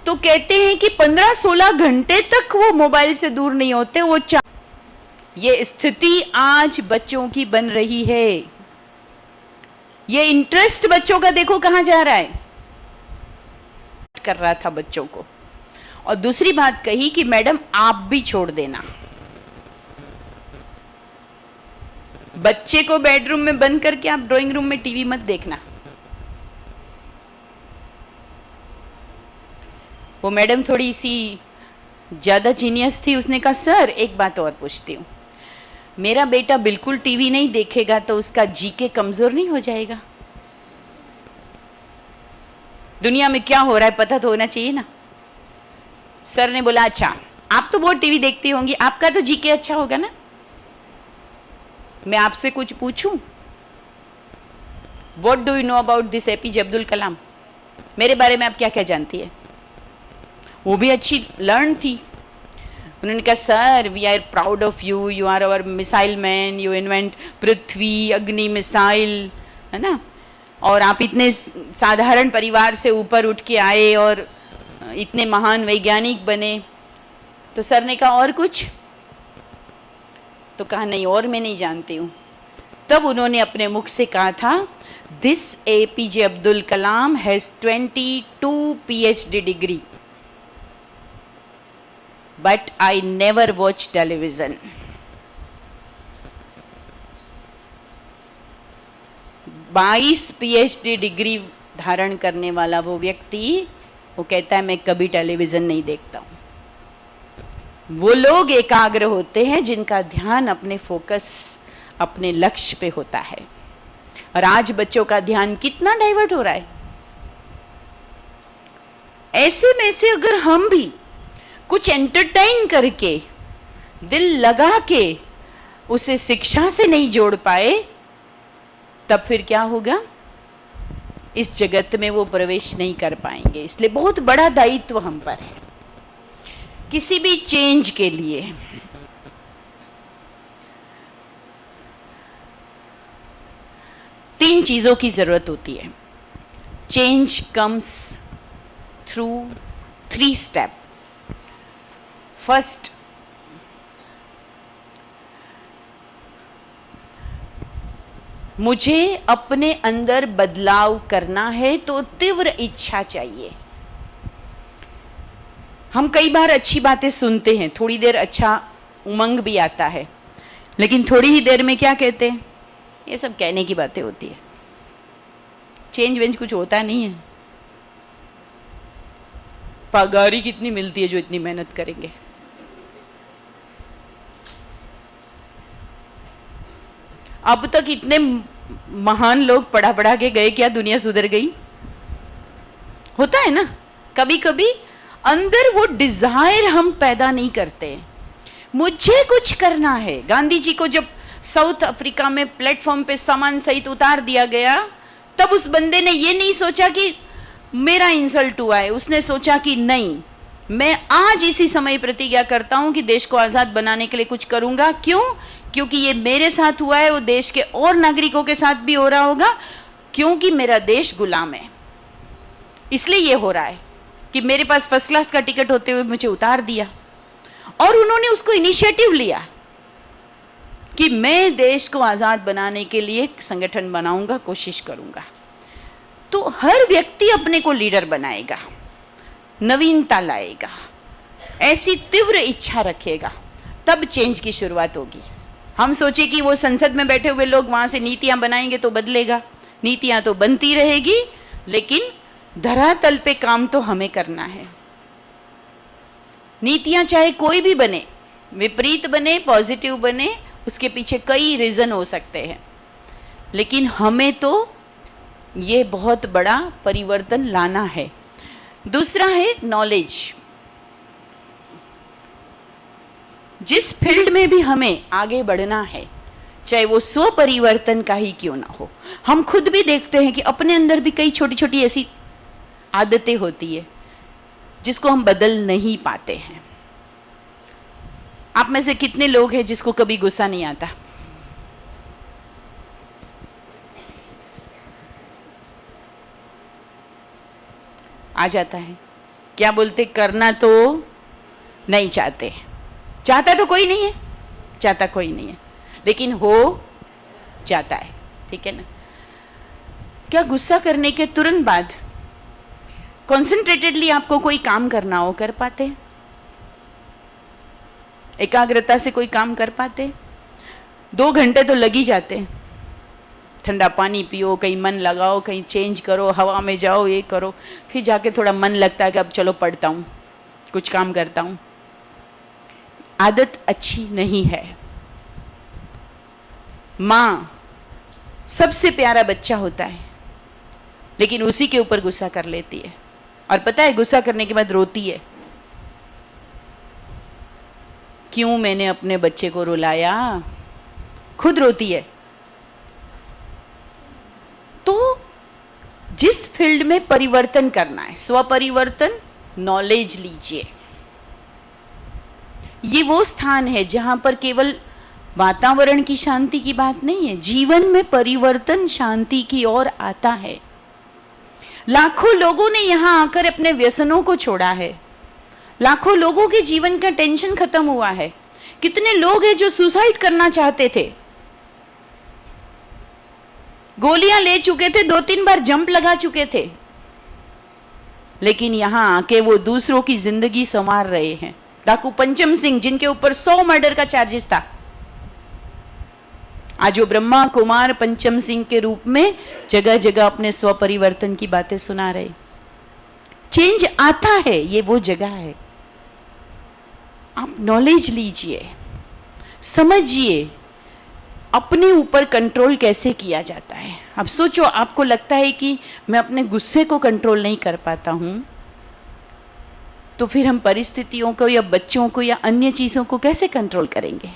तो कहते हैं कि 15-16 घंटे तक वो मोबाइल से दूर नहीं होते, वो ये स्थिति आज बच्चों की बन रही है। ये इंटरेस्ट बच्चों का देखो कहां जा रहा है, कर रहा था बच्चों को। और दूसरी बात कही कि मैडम आप भी छोड़ देना, बच्चे को बेडरूम में बंद करके आप ड्राइंग रूम में टीवी मत देखना। वो मैडम थोड़ी सी ज्यादा जीनियस थी, उसने कहा सर एक बात और पूछती हूँ, मेरा बेटा बिल्कुल टीवी नहीं देखेगा तो उसका जीके कमजोर नहीं हो जाएगा? दुनिया में क्या हो रहा है पता तो होना चाहिए ना। सर ने बोला अच्छा आप तो बहुत टीवी देखती होंगी, आपका तो जीके अच्छा होगा ना। मैं आपसे कुछ पूछूं, what do you know about this APJ Abdul Kalam, मेरे बारे में आप क्या क्या जानती है? वो भी अच्छी लर्न थी। उन्होंने कहा sir we are proud of you, you are our missile man, you invent Prithvi Agni missile, है ना, और आप इतने साधारण परिवार से ऊपर उठ के आए और इतने महान वैज्ञानिक बने। तो सर ने कहा और कुछ? तो कहा नहीं और मैं नहीं जानती हूँ। तब उन्होंने अपने मुख से कहा था this APJ Abdul Kalam has 22 PhD degree but I never watch television. 22 PhD degree धारण करने वाला वो व्यक्ति, वो कहता है मैं कभी टेलीविजन नहीं देखता हूं। वो लोग एकाग्र होते हैं जिनका ध्यान अपने फोकस, अपने लक्ष्य पे होता है। और आज बच्चों का ध्यान कितना डाइवर्ट हो रहा है। ऐसे में से अगर हम भी कुछ एंटरटेन करके, दिल लगा के उसे शिक्षा से नहीं जोड़ पाए, तब फिर क्या होगा, इस जगत में वो प्रवेश नहीं कर पाएंगे। इसलिए बहुत बड़ा दायित्व हम पर है किसी भी चेंज के लिए। तीन चीजों की जरूरत होती है। Change comes through 3 step. First, मुझे अपने अंदर बदलाव करना है तो तीव्र इच्छा चाहिए। हम कई बार अच्छी बातें सुनते हैं, थोड़ी देर अच्छा उमंग भी आता है, लेकिन थोड़ी ही देर में क्या कहते हैं, ये सब कहने की बातें होती है, चेंज वेंज कुछ होता नहीं है। पगार ही कितनी मिलती है जो इतनी मेहनत करेंगे। अब तक इतने महान लोग पढ़ा पढ़ा के गए, क्या दुनिया सुधर गई? होता है ना, कभी कभी अंदर वो डिजायर हम पैदा नहीं करते, मुझे कुछ करना है। गांधी जी को जब साउथ अफ्रीका में प्लेटफॉर्म पे सामान सहित उतार दिया गया, तब उस बंदे ने ये नहीं सोचा कि मेरा इंसल्ट हुआ है, उसने सोचा कि नहीं, मैं आज इसी समय प्रतिज्ञा करता हूं कि देश को आजाद बनाने के लिए कुछ करूंगा। क्यों? क्योंकि ये मेरे साथ हुआ है, वो देश के और नागरिकों के साथ भी हो रहा होगा, क्योंकि मेरा देश गुलाम है, इसलिए ये हो रहा है कि मेरे पास फर्स्ट क्लास का टिकट होते हुए मुझे उतार दिया। और उन्होंने उसको इनिशिएटिव लिया कि मैं देश को आजाद बनाने के लिए संगठन बनाऊंगा, कोशिश करूंगा। तो हर व्यक्ति अपने को लीडर बनाएगा, नवीनता लाएगा, ऐसी तीव्र इच्छा रखेगा, तब चेंज की शुरुआत होगी। हम सोचे कि वो संसद में बैठे हुए लोग वहां से नीतियां बनाएंगे तो बदलेगा, नीतियां तो बनती रहेगी, लेकिन धरातल पे काम तो हमें करना है। नीतियां चाहे कोई भी बने, विपरीत बने, पॉजिटिव बने, उसके पीछे कई रीजन हो सकते हैं, लेकिन हमें तो ये बहुत बड़ा परिवर्तन लाना है। दूसरा है नॉलेज। जिस फील्ड में भी हमें आगे बढ़ना है, चाहे वो स्व परिवर्तन का ही क्यों ना हो, हम खुद भी देखते हैं कि अपने अंदर भी कई छोटी छोटी ऐसी आदतें होती है जिसको हम बदल नहीं पाते हैं। आप में से कितने लोग हैं जिसको कभी गुस्सा नहीं आता? आ जाता है। क्या बोलते? करना तो नहीं चाहते। चाहता तो कोई नहीं है, चाहता कोई नहीं है, लेकिन हो जाता है, ठीक है ना? क्या गुस्सा करने के तुरंत बाद कॉन्सेंट्रेटेडली आपको कोई काम करना हो, कर पाते? एकाग्रता से कोई काम कर पाते? 2 घंटे तो लग ही जाते। ठंडा पानी पियो, कहीं मन लगाओ, कहीं चेंज करो, हवा में जाओ, ये करो, फिर जाके थोड़ा मन लगता है कि अब चलो पढ़ता हूँ, कुछ काम करता हूँ। आदत अच्छी नहीं है। माँ सबसे प्यारा बच्चा होता है, लेकिन उसी के ऊपर गुस्सा कर लेती है, और पता है गुस्सा करने के बाद रोती है, क्यों मैंने अपने बच्चे को रुलाया, खुद रोती है। तो जिस फील्ड में परिवर्तन करना है, स्व परिवर्तन, नॉलेज लीजिए। ये वो स्थान है जहां पर केवल वातावरण की शांति की बात नहीं है, जीवन में परिवर्तन शांति की ओर आता है। लाखों लोगों ने यहां आकर अपने व्यसनों को छोड़ा है, लाखों लोगों के जीवन का टेंशन खत्म हुआ है। कितने लोग हैं जो सुसाइड करना चाहते थे, गोलियां ले चुके थे, 2-3 बार जंप लगा चुके थे, लेकिन यहां आके वो दूसरों की जिंदगी संवार रहे हैं। डाकू पंचम सिंह, जिनके ऊपर 100 मर्डर का चार्जेस था, आज वो ब्रह्मा कुमार पंचम सिंह के रूप में जगह जगह अपने स्व परिवर्तन की बातें सुना रहे। चेंज आता है, ये वो जगह है। आप नॉलेज लीजिए, समझिए अपने ऊपर कंट्रोल कैसे किया जाता है। अब सोचो, आपको लगता है कि मैं अपने गुस्से को कंट्रोल नहीं कर पाता हूं, तो फिर हम परिस्थितियों को या बच्चों को या अन्य चीजों को कैसे कंट्रोल करेंगे?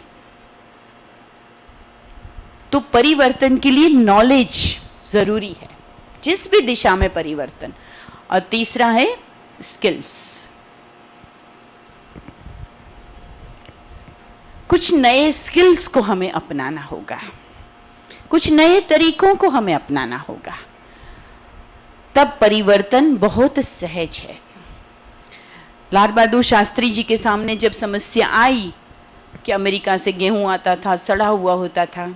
तो परिवर्तन के लिए नॉलेज जरूरी है, जिस भी दिशा में परिवर्तन। और तीसरा है स्किल्स। कुछ नए स्किल्स को हमें अपनाना होगा, कुछ नए तरीकों को हमें अपनाना होगा, तब परिवर्तन बहुत सहज है। लाल बहादुर शास्त्री जी के सामने जब समस्या आई कि अमेरिका से गेहूं आता था, सड़ा हुआ होता था,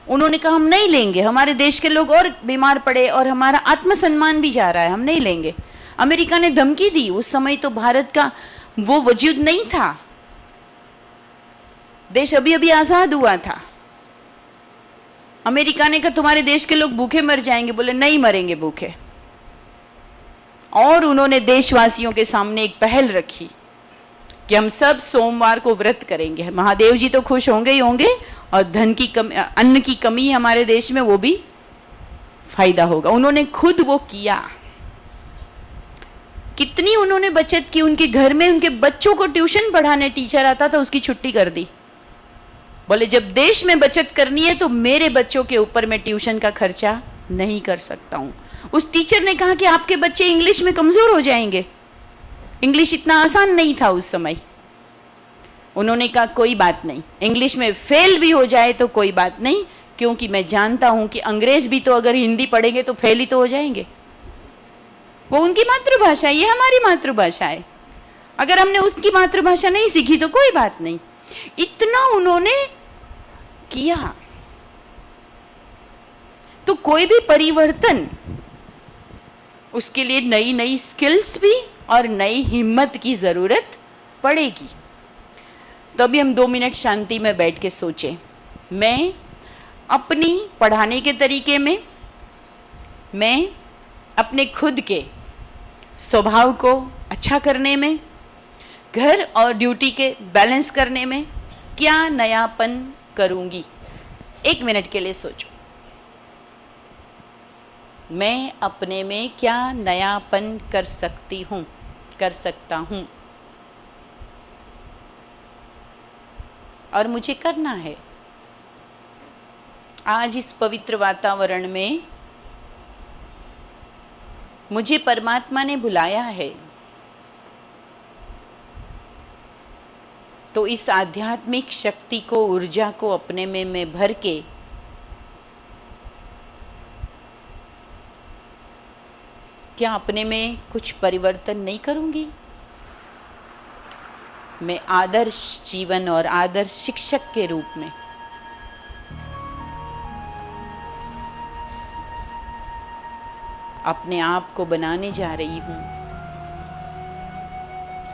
उन्होंने कहा हम नहीं लेंगे, हमारे देश के लोग और बीमार पड़े और हमारा आत्मसम्मान भी जा रहा है, हम नहीं लेंगे। अमेरिका ने धमकी दी। उस समय तो भारत का वो वजूद नहीं था, देश अभी अभी आजाद हुआ था। अमेरिका ने कहा तुम्हारे देश के लोग भूखे मर जाएंगे, बोले नहीं मरेंगे भूखे। और उन्होंने देशवासियों के सामने एक पहल रखी कि हम सब सोमवार को व्रत करेंगे। महादेव जी तो खुश होंगे ही होंगे, और धन की कमी, अन्न की कमी है हमारे देश में, वो भी फायदा होगा। उन्होंने खुद वो किया। कितनी उन्होंने बचत की, उनके घर में उनके बच्चों को ट्यूशन पढ़ाने टीचर आता था, उसकी छुट्टी कर दी। बोले जब देश में बचत करनी है तो मेरे बच्चों के ऊपर मैं ट्यूशन का खर्चा नहीं कर सकता हूं। उस टीचर ने कहा कि आपके बच्चे इंग्लिश में कमजोर हो जाएंगे, इंग्लिश इतना आसान नहीं था उस समय। उन्होंने कहा कोई बात नहीं, इंग्लिश में फेल भी हो जाए तो कोई बात नहीं, क्योंकि मैं जानता हूं कि अंग्रेज भी तो अगर हिंदी पढ़ेंगे तो फेल ही तो हो जाएंगे। वो उनकी मातृभाषा है, ये हमारी मातृभाषा है। अगर हमने उसकी मातृभाषा नहीं सीखी तो कोई बात नहीं। इतना उन्होंने किया। तो कोई भी परिवर्तन, उसके लिए नई नई स्किल्स भी और नई हिम्मत की जरूरत पड़ेगी। तो अभी हम 2 मिनट शांति में बैठ के सोचें, मैं अपनी पढ़ाने के तरीके में, मैं अपने खुद के स्वभाव को अच्छा करने में, घर और ड्यूटी के बैलेंस करने में क्या नयापन करूंगी। 1 मिनट के लिए सोचो, मैं अपने में क्या नयापन कर सकती हूँ, कर सकता हूँ, और मुझे करना है। आज इस पवित्र वातावरण में मुझे परमात्मा ने बुलाया है, तो इस आध्यात्मिक शक्ति को, ऊर्जा को अपने में मैं भर के क्या अपने में कुछ परिवर्तन नहीं करूंगी। मैं आदर्श जीवन और आदर्श शिक्षक के रूप में अपने आप को बनाने जा रही हूं।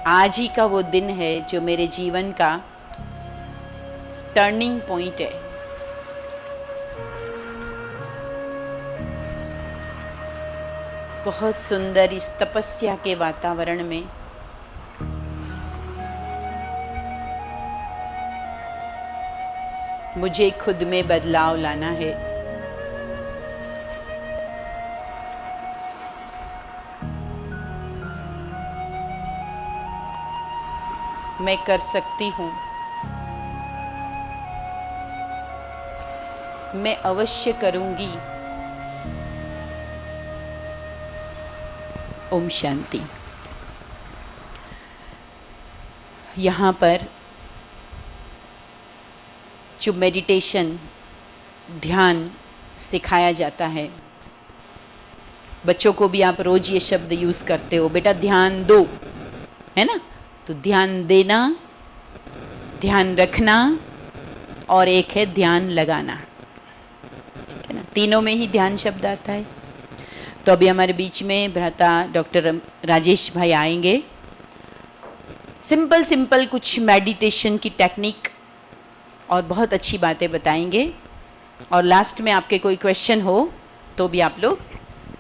आज ही का वो दिन है जो मेरे जीवन का टर्निंग पॉइंट है। बहुत सुंदर इस तपस्या के वातावरण में मुझे खुद में बदलाव लाना है। मैं कर सकती हूँ, मैं अवश्य करूंगी। ओम शांति। यहाँ पर जो मेडिटेशन, ध्यान सिखाया जाता है, बच्चों को भी आप रोज ये शब्द यूज करते हो, बेटा ध्यान दो, है ना। तो ध्यान देना, ध्यान रखना और एक है ध्यान लगाना, ठीक है ना। तीनों में ही ध्यान शब्द आता है। तो अभी हमारे बीच में भ्राता डॉक्टर राजेश भाई आएंगे। सिंपल कुछ मेडिटेशन की टेक्निक और बहुत अच्छी बातें बताएंगे, और लास्ट में आपके कोई क्वेश्चन हो तो भी आप लोग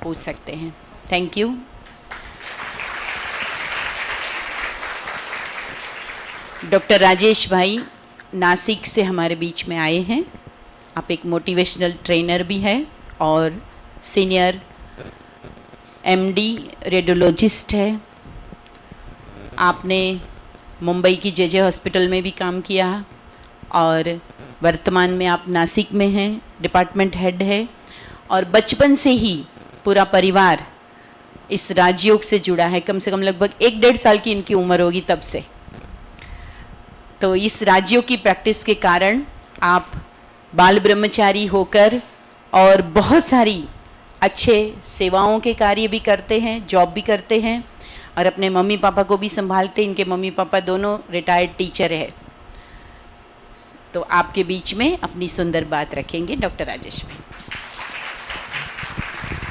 पूछ सकते हैं। Thank you. डॉक्टर राजेश भाई नासिक से हमारे बीच में आए हैं। आप एक मोटिवेशनल ट्रेनर भी हैं और सीनियर एमडी रेडियोलॉजिस्ट है। आपने मुंबई की जे हॉस्पिटल में भी काम किया और वर्तमान में आप नासिक में हैं, डिपार्टमेंट हेड है, और बचपन से ही पूरा परिवार इस राजयोग से जुड़ा है। कम से कम लगभग 1-1.5 साल की इनकी उम्र होगी तब से। तो इस राजयोग की प्रैक्टिस के कारण आप बाल ब्रह्मचारी होकर और बहुत सारी अच्छे सेवाओं के कार्य भी करते हैं, जॉब भी करते हैं, और अपने मम्मी पापा को भी संभालते। इनके मम्मी पापा दोनों रिटायर्ड टीचर है। तो आपके बीच में अपनी सुंदर बात रखेंगे डॉक्टर राजेश भाई।